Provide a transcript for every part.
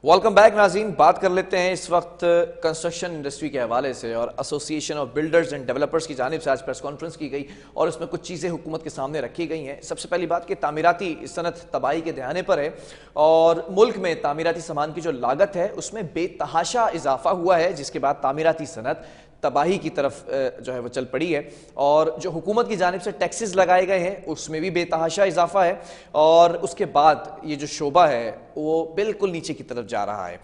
Welcome back नाज़रीन। बात कर लेते हैं इस वक्त कंस्ट्रक्शन इंडस्ट्री के हवाले से, और association of builders and developers की जानिब से आज प्रेस कॉन्फ्रेंस की गई और उसमें कुछ चीज़ें हुकूमत के सामने रखी गई हैं। सबसे पहली बात कि तामीराती सनत तबाही के दहाने पर है और मुल्क में तामीराती सामान की जो लागत है उसमें बेतहाशा इजाफा हुआ है, जिसके बाद तामीराती सनत तबाही की तरफ जो है वो चल पड़ी है। और जो हुकूमत की जानिब से टैक्सेस लगाए गए हैं उसमें भी बेतहाशा इजाफा है, और उसके बाद ये जो शोबा है वो बिल्कुल नीचे की तरफ जा रहा है।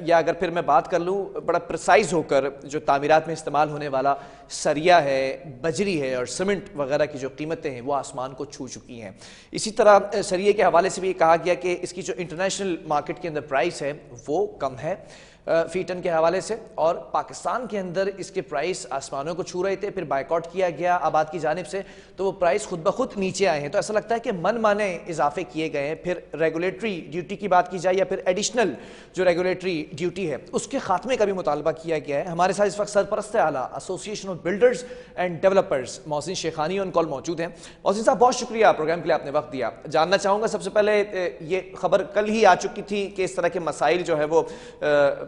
या अगर फिर मैं बात कर लूँ बड़ा प्रिसाइज होकर, जो तामीरात में इस्तेमाल होने वाला सरिया है, बजरी है और सीमेंट वगैरह की जो कीमतें हैं वो आसमान को छू चुकी हैं। इसी तरह सरिये के हवाले से भी कहा गया कि इसकी जो इंटरनेशनल मार्केट के अंदर प्राइस है वो कम है फी टन के हवाले से, और पाकिस्तान के अंदर इसके प्राइस आसमानों को छू रहे थे। फिर बायकॉट किया गया आबाद की जानिब से, तो वो प्राइस खुद ब खुद नीचे आए हैं। तो ऐसा लगता है कि मन माने इजाफे किए गए हैं। फिर रेगुलेटरी ड्यूटी की बात की जाए या फिर एडिशनल जो रेगुलेटरी ड्यूटी है उसके खात्मे का भी मुतालबा किया गया है। हमारे साथ इस वक्त सरपरस्त आला association of builders and developers Mohsin Shekhani on call मौजूद हैं। मोहसिन साहब, बहुत शुक्रिया प्रोग्राम के लिए आपने वक्त दिया। जानना चाहूँगा सबसे पहले, ये खबर कल ही आ चुकी थी कि इस तरह के मसाइल जो है वो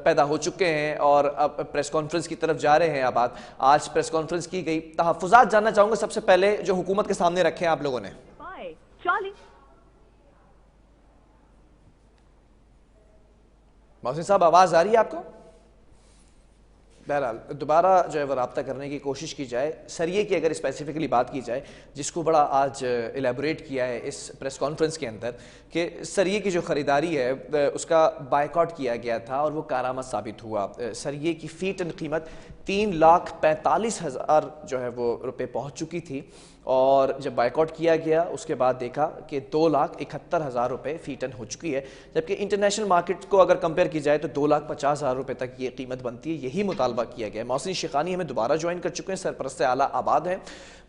पैदा हो चुके हैं और अब प्रेस कॉन्फ्रेंस की तरफ जा रहे हैं। अब आज प्रेस कॉन्फ्रेंस की गई, तहफ्फुज़ात जानना चाहूंगा सबसे पहले जो हुकूमत के सामने रखे हैं आप लोगों ने। मोहसिन साहब, आवाज आ रही है आपको? बहरहाल दोबारा जो है वो रब्ता करने की कोशिश की जाए। सरिये की अगर स्पेसिफिकली बात की जाए, जिसको बड़ा आज एलेबोरेट किया है इस प्रेस कॉन्फ्रेंस के अंदर कि सरिये की जो ख़रीदारी है उसका बायकॉट किया गया था और वो कारामद साबित हुआ। सरिये की फ़ी टन कीमत 3,45,000 जो है वो रुपये पहुँच चुकी थी, और जब बायकॉट किया गया उसके बाद देखा कि 2,71,000 रुपये फ़ी टन हो चुकी है। जबकि इंटरनेशनल मार्केट को अगर कंपेयर की जाए तो 2,50,000 रुपये तक ये कीमत बनती है। यही मुतालबा किया गया है। मोहसिन शेखानी हमें दोबारा ज्वाइन कर चुके हैं, सरपरस्त आला आबाद हैं।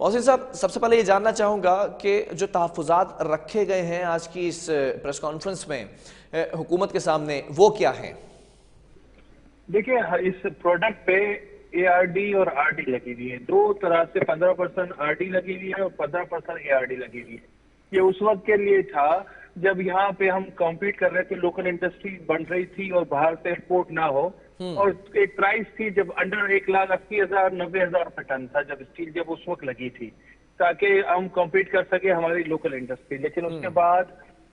मोहसिन साहब, सबसे पहले ये जानना चाहूँगा कि जो तहफ्फुज़ात रखे गए हैं आज की इस प्रेस कॉन्फ्रेंस में हुकूमत के सामने, वो क्या हैं? देखिए, इस प्रोडक्ट पे ARD और RD लगी हुई है। दो तरह से 15% RD लगी हुई है और 15% ARD लगी हुई है। ये उस वक्त के लिए था जब यहाँ पे हम कॉम्पीट कर रहे थे, लोकल इंडस्ट्री बन रही थी और बाहर से एक्सपोर्ट ना हो, और एक प्राइस थी जब अंडर 1,80,000 90,000 रुपये टन था, जब स्टील जब उस वक्त लगी थी, ताकि हम कॉम्पीट कर सके हमारी लोकल इंडस्ट्री। लेकिन उसके बाद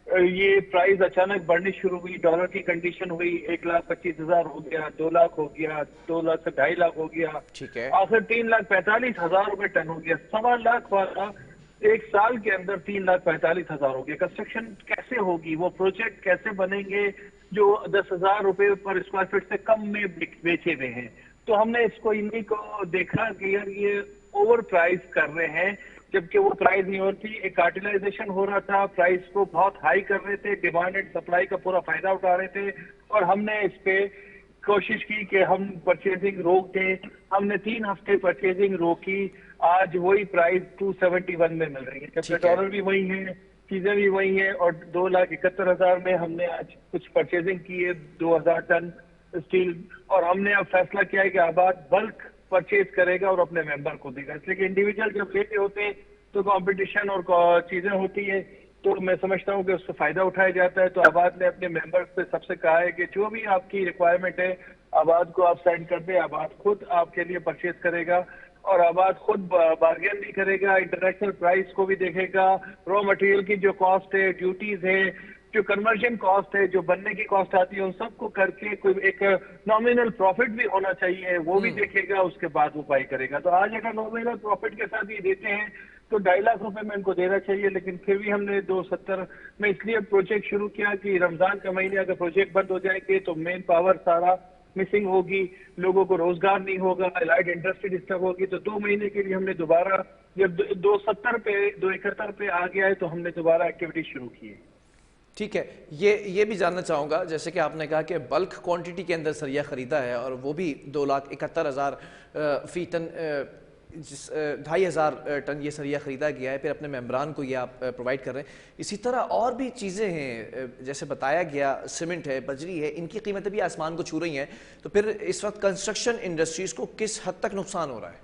ये प्राइस अचानक बढ़नी शुरू हुई, डॉलर की कंडीशन हुई, 1,25,000 हो गया, 2 लाख हो गया, 2 लाख से 2.5 लाख हो गया, ठीक है, आखिर 3,45,000 रुपये टन हो गया। 1.25 लाख वाला एक साल के अंदर 3,45,000 हो गया। कंस्ट्रक्शन कैसे होगी, वो प्रोजेक्ट कैसे बनेंगे जो 10,000 रुपये पर स्क्वायर फीट से कम में बेचे हुए हैं? तो हमने इसको इन्हीं को देखा कि यार ये ओवर प्राइस कर रहे हैं, जबकि वो प्राइस नहीं होती। एक कार्टिलाइजेशन हो रहा था, प्राइस को बहुत हाई कर रहे थे, डिमांड एंड सप्लाई का पूरा फायदा उठा रहे थे, और हमने इस पे कोशिश की कि हम परचेजिंग रोक दें। हमने 3 हफ्ते परचेजिंग रोकी। आज वही प्राइस 271 में मिल रही है, जबकि डॉलर भी वही है, चीजें भी वही है, और 2,71,000 में हमने आज कुछ परचेजिंग की है, 2,000 टन स्टील। और हमने अब फैसला किया है कि आबाद बल्क परचेज करेगा और अपने मेंबर को देगा, इसलिए इंडिविजुअल जब लेते होते हैं तो कंपटीशन और चीजें होती है, तो मैं समझता हूँ कि उससे फायदा उठाया जाता है। तो आबाद ने अपने मेंबर्स से सबसे कहा है कि जो भी आपकी रिक्वायरमेंट है आबाद को आप साइन कर दे, आबाद खुद आपके लिए परचेज करेगा और आबाद खुद बार्गेन भी करेगा, इंटरनेशनल प्राइस को भी देखेगा, रॉ मटेरियल की जो कॉस्ट है, ड्यूटीज है, जो कन्वर्जन कॉस्ट है, जो बनने की कॉस्ट आती है, उन सबको करके कोई एक नॉमिनल प्रॉफिट भी होना चाहिए, वो भी देखेगा, उसके बाद वो बाई करेगा। तो आज अगर नॉमिनल प्रॉफिट के साथ ये देते हैं तो 2.5 लाख रुपए में इनको देना चाहिए। लेकिन फिर भी हमने 270 में इसलिए प्रोजेक्ट शुरू किया कि रमजान के महीने अगर प्रोजेक्ट बंद हो जाएंगे तो मेन पावर सारा मिसिंग होगी, लोगों को रोजगार नहीं होगा, लाइट इंडस्ट्री डिस्टर्ब होगी। तो 2 महीने के लिए हमने दोबारा, जब 270 पे 271 पे आ गया है तो हमने दोबारा एक्टिविटी शुरू की है। ठीक है, ये भी जानना चाहूँगा, जैसे कि आपने कहा कि बल्क क्वांटिटी के अंदर सरिया ख़रीदा है और वो भी 2,71,000 फ़ी टन, 2,500 टन ये सरिया ख़रीदा गया है, फिर अपने मेम्बरान को ये आप प्रोवाइड कर रहे हैं। इसी तरह और भी चीज़ें हैं, जैसे बताया गया सीमेंट है, बजरी है, इनकी कीमतें भी आसमान को छू रही हैं। तो फिर इस वक्त कंस्ट्रक्शन इंडस्ट्रीज़ को किस हद तक नुकसान हो रहा है?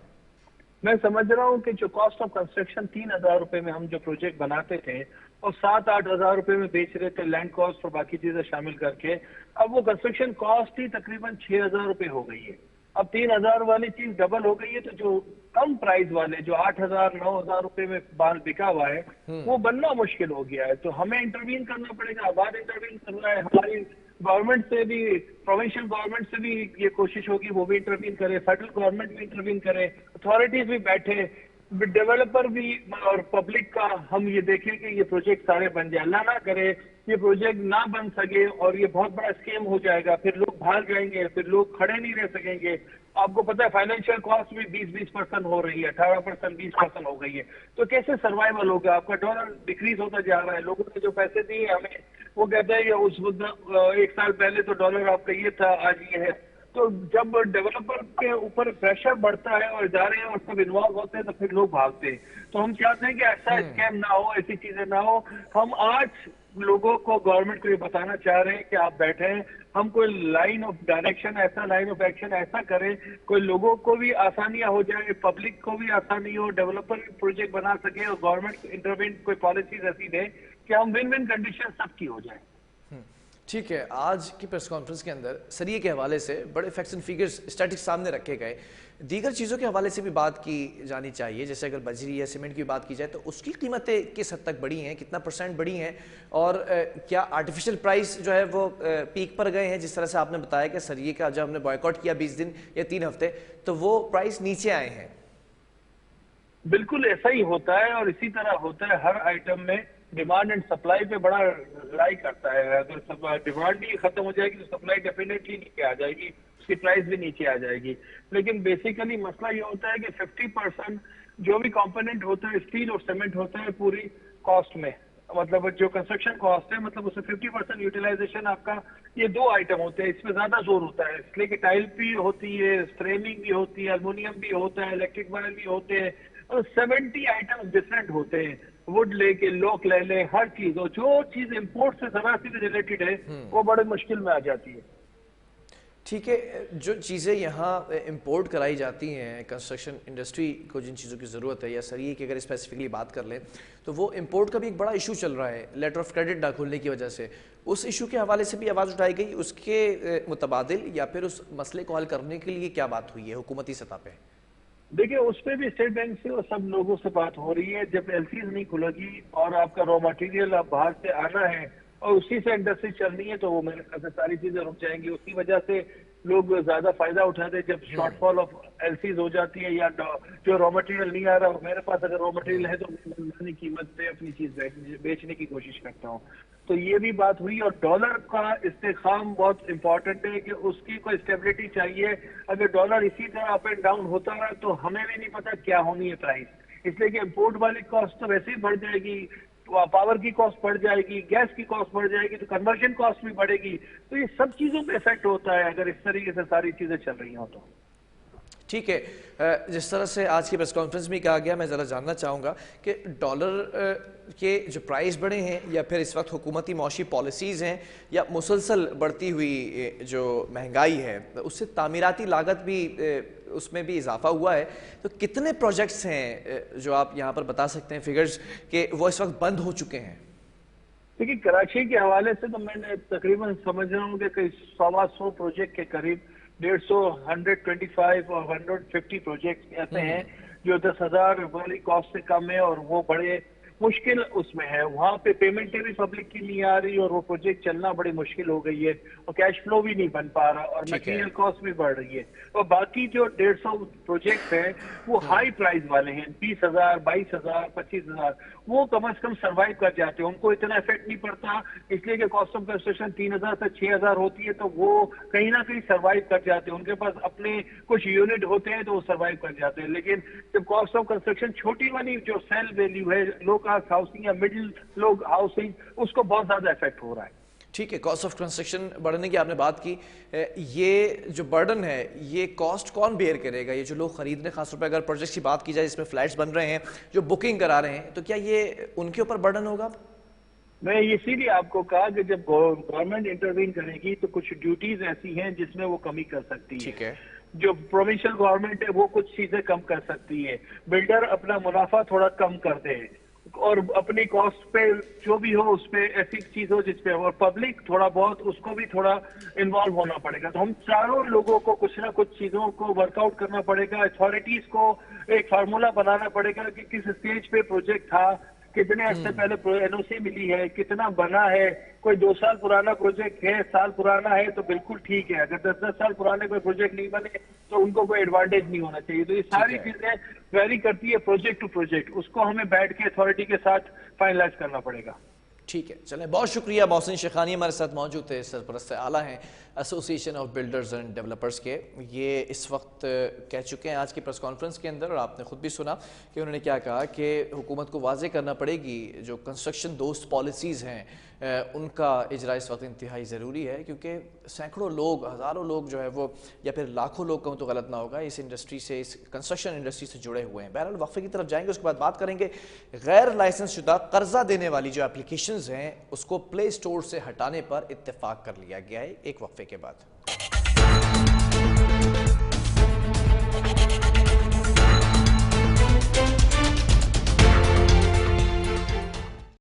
मैं समझ रहा हूँ कि जो कॉस्ट ऑफ कंस्ट्रक्शन 3,000 रुपए में हम जो प्रोजेक्ट बनाते थे और 7-8 हज़ार रुपए में बेच रहे थे लैंड कॉस्ट और बाकी चीजें शामिल करके, अब वो कंस्ट्रक्शन कॉस्ट ही तकरीबन 6,000 रुपए हो गई है। अब 3,000 वाली चीज डबल हो गई है, तो जो कम प्राइस वाले जो 8,000-9,000 रुपए में बाल बिका हुआ है वो बनना मुश्किल हो गया है। तो हमें इंटरवीन करना पड़ेगा, आबाद इंटरवीन करना है, हमारी गवर्नमेंट से भी, प्रोविंशियल गवर्नमेंट से भी ये कोशिश होगी वो भी इंटरवीन करे, फेडरल गवर्नमेंट भी इंटरवीन करे, अथॉरिटीज भी बैठे, डेवलपर भी और पब्लिक का हम ये देखें कि ये प्रोजेक्ट सारे बन जाए। अल्लाह ना करे ये प्रोजेक्ट ना बन सके और ये बहुत बड़ा स्कैम हो जाएगा, फिर लोग भाग जाएंगे, फिर लोग खड़े नहीं रह सकेंगे। आपको पता है फाइनेंशियल कॉस्ट भी 20% हो रही है, 18%, 20% हो गई है, तो कैसे सर्वाइवल होगा? आपका डॉलर डिक्रीज होता जा रहा है, लोगों ने जो पैसे दिए हमें वो कहते हैं कि उस एक साल पहले तो डॉलर आपका ये था, आज ये है। तो जब डेवलपर के ऊपर प्रेशर बढ़ता है और इदारे और सब इन्वॉल्व होते हैं तो फिर लोग भागते हैं। तो हम चाहते हैं कि ऐसा स्कैम ना हो, ऐसी चीजें ना हो। हम आज लोगों को, गवर्नमेंट को ये बताना चाह रहे हैं कि आप बैठे हैं, हम कोई लाइन ऑफ डायरेक्शन ऐसा, लाइन ऑफ एक्शन ऐसा करें, कोई लोगों को भी आसानियां हो जाए, पब्लिक को भी आसानी हो, डेवलपर भी प्रोजेक्ट बना सके और गवर्नमेंट इंटरवेंट कोई पॉलिसीज ऐसी दे कि हम विन विन कंडीशन सबकी हो जाए। ठीक है, आज की प्रेस कॉन्फ्रेंस के अंदर सरिये के हवाले से बड़े फैक्ट्स एंड फिगर्स स्टैटिस्टिक्स सामने रखे गए, दीगर चीज़ों के हवाले से भी बात की जानी चाहिए। जैसे अगर बजरी या सीमेंट की बात की जाए तो उसकी कीमतें किस हद तक बढ़ी हैं, कितना % बढ़ी हैं, और क्या आर्टिफिशियल प्राइस जो है वो पीक पर गए हैं? जिस तरह से आपने बताया कि सरिये का जब हमने बॉयकॉट किया 20 दिन या 3 हफ्ते, तो वो प्राइस नीचे आए हैं। बिल्कुल ऐसा ही होता है और इसी तरह होता है हर आइटम में। डिमांड एंड सप्लाई पे बड़ा रिलाई करता है। अगर डिमांड ही खत्म हो जाएगी तो सप्लाई डेफिनेटली नीचे आ जाएगी, उसकी प्राइस भी नीचे आ जाएगी। लेकिन बेसिकली मसला ये होता है कि 50% जो भी कंपोनेंट होता है, स्टील और सीमेंट होता है पूरी कॉस्ट में, मतलब जो कंस्ट्रक्शन कॉस्ट है, मतलब उसमें 50% यूटिलाइजेशन आपका, ये 2 आइटम होते हैं, इसमें ज्यादा जोर होता है। इसलिए कि टाइल भी होती है, फ्रेमिंग भी होती है, एल्युमिनियम भी होता है, इलेक्ट्रिक वायर भी होते हैं, और 70 आइटम डिफरेंट होते हैं। वुड लेके लोक ले ले, हर चीज, और जो चीज इंपोर्ट से जरा सी रिलेटेड है वो बड़े मुश्किल में आ जाती है। ठीक है, जो चीज़ें यहाँ इंपोर्ट कराई जाती हैं, कंस्ट्रक्शन इंडस्ट्री को जिन चीज़ों की ज़रूरत है, या सरिये की अगर स्पेसिफिकली बात कर लें तो वो इंपोर्ट का भी एक बड़ा इशू चल रहा है लेटर ऑफ क्रेडिट ना खुलने की वजह से। उस इशू के हवाले से भी आवाज़ उठाई गई, उसके मुतबादिल या फिर उस मसले को हल करने के लिए क्या बात हुई है हुकूमती सतह पे? देखिए, उस पर भी स्टेट बैंक से और सब लोगों से बात हो रही है। जब एलसीज नहीं खुलेगी और आपका रॉ मटेरियल अब बाहर से आना है और उसी से इंडस्ट्री चलनी है, तो वो मेरे ख्याल से सारी चीजें रुक जाएंगी। उसी वजह से लोग ज्यादा फायदा उठाते हैं जब शॉर्टफॉल ऑफ एलसीज हो जाती है या जो रॉ मटेरियल नहीं आ रहा। मेरे पास अगर रॉ मटेरियल है तो मैं कीमत पे अपनी चीज बेचने की कोशिश करता हूँ। तो ये भी बात हुई। और डॉलर का इस्तेखाम बहुत इंपॉर्टेंट है कि उसकी कोई स्टेबिलिटी चाहिए। अगर डॉलर इसी तरह अप एंड डाउन होता रहा तो हमें भी नहीं पता क्या होनी है प्राइस, इसलिए कि इम्पोर्ट वाली कॉस्ट तो वैसे ही बढ़ जाएगी, पावर की कॉस्ट बढ़ जाएगी, गैस की कॉस्ट बढ़ जाएगी, तो कन्वर्जन कॉस्ट भी बढ़ेगी। तो ये सब चीजों पे इफेक्ट होता है अगर इस तरीके से सारी चीजें चल रही हो तो। ठीक है, जिस तरह से आज की प्रेस कॉन्फ्रेंस में कहा गया, मैं ज़रा जानना चाहूँगा कि डॉलर के जो प्राइस बढ़े हैं या फिर इस वक्त हुकूमती मौशी पॉलिसीज़ हैं या मुसलसल बढ़ती हुई जो महंगाई है उससे तामीराती लागत भी उसमें भी इजाफा हुआ है, तो कितने प्रोजेक्ट्स हैं जो आप यहाँ पर बता सकते हैं फिगर्स के वो इस वक्त बंद हो चुके हैं? देखिए, कराची के हवाले से तो मैंने तकरीबन समझ रहा हूँ कि कई 125 प्रोजेक्ट के करीब 150, 125 और 150 प्रोजेक्ट ऐसे हैं जो 10,000 वाली कॉस्ट से कम है और वो बड़े मुश्किल उसमें है। वहाँ पे पेमेंटें भी पब्लिक की नहीं आ रही और वो प्रोजेक्ट चलना बड़ी मुश्किल हो गई है और कैश फ्लो भी नहीं बन पा रहा और मटेरियल कॉस्ट भी बढ़ रही है। और बाकी जो 150 प्रोजेक्ट हैं वो हाई प्राइस वाले हैं, 20,000, 22,000, 25,000, वो कम से कम सर्वाइव कर जाते हैं, उनको इतना इफेक्ट नहीं पड़ता, इसलिए कि कॉस्ट ऑफ कंस्ट्रक्शन 3,000 से 6,000 होती है, तो वो कहीं ना कहीं सर्वाइव कर जाते हैं। उनके पास अपने कुछ यूनिट होते हैं तो वो सर्वाइव कर जाते हैं। लेकिन जब कॉस्ट ऑफ कंस्ट्रक्शन छोटी वाली जो सेल वैल्यू है, लो कास्ट हाउसिंग या मिडिल लो हाउसिंग, उसको बहुत ज्यादा इफेक्ट हो रहा है। ठीक है, कॉस्ट ऑफ कंस्ट्रक्शन बढ़ने की आपने बात की, ये जो बर्डन है ये कॉस्ट कौन बेयर करेगा? ये जो लोग खरीद रहे हैं, खासतौर पर अगर प्रोजेक्ट की बात की जाए जिसमें फ्लैट्स बन रहे हैं, जो बुकिंग करा रहे हैं, तो क्या ये उनके ऊपर बर्डन होगा? मैं इसीलिए आपको कहा कि जब गवर्नमेंट इंटरवीन करेगी तो कुछ ड्यूटीज ऐसी हैं जिसमें वो कमी कर सकती है। ठीक है। जो प्रोविंशियल गवर्नमेंट है वो कुछ चीजें कम कर सकती है, बिल्डर अपना मुनाफा थोड़ा कम कर दे और अपनी कॉस्ट पे जो भी हो उस पे ऐसी चीज हो जिसपे, और पब्लिक थोड़ा बहुत उसको भी थोड़ा इन्वॉल्व होना पड़ेगा। तो हम चारों लोगों को कुछ ना कुछ चीजों को वर्कआउट करना पड़ेगा, अथॉरिटीज को एक फार्मूला बनाना पड़ेगा कि किस स्टेज पे प्रोजेक्ट था, कितने अर्से पहले एनओसी मिली है, कितना बना है। कोई 2 साल पुराना प्रोजेक्ट है, साल पुराना है तो बिल्कुल ठीक है, अगर 10-10 साल पुराने कोई प्रोजेक्ट नहीं बने तो उनको कोई एडवांटेज नहीं होना चाहिए। तो ये सारी चीजें वेरी करती है प्रोजेक्ट टू प्रोजेक्ट, उसको हमें बैठ के अथॉरिटी के साथ फाइनलाइज करना पड़ेगा। ठीक है, चलें, बहुत शुक्रिया। मोहसिन शेखानी हमारे साथ मौजूद थे, सरपरस्त आला हैं association of builders and developers के। ये इस वक्त कह चुके हैं आज की प्रेस कॉन्फ्रेंस के अंदर, और आपने खुद भी सुना कि उन्होंने क्या कहा कि हुकूमत को वाजे करना पड़ेगी जो कंस्ट्रक्शन दोस्त पॉलिसीज़ हैं उनका इजरा इस वक्त इंतहाई ज़रूरी है, क्योंकि सैकड़ों लोग, हज़ारों लोग जो है वो, या फिर लाखों लोग कहूँ तो गलत ना होगा, इस इंडस्ट्री से, इस कंस्ट्रक्शन इंडस्ट्री से जुड़े हुए हैं। बहरहाल वक्फे की तरफ जाएंगे, उसके बाद बात करेंगे गैर लाइसेंस शुदा कर्जा देने वाली जो एप्लीकेशंस हैं उसको प्ले स्टोर से हटाने पर इत्तेफाक कर लिया गया है, एक वक्फे के बाद।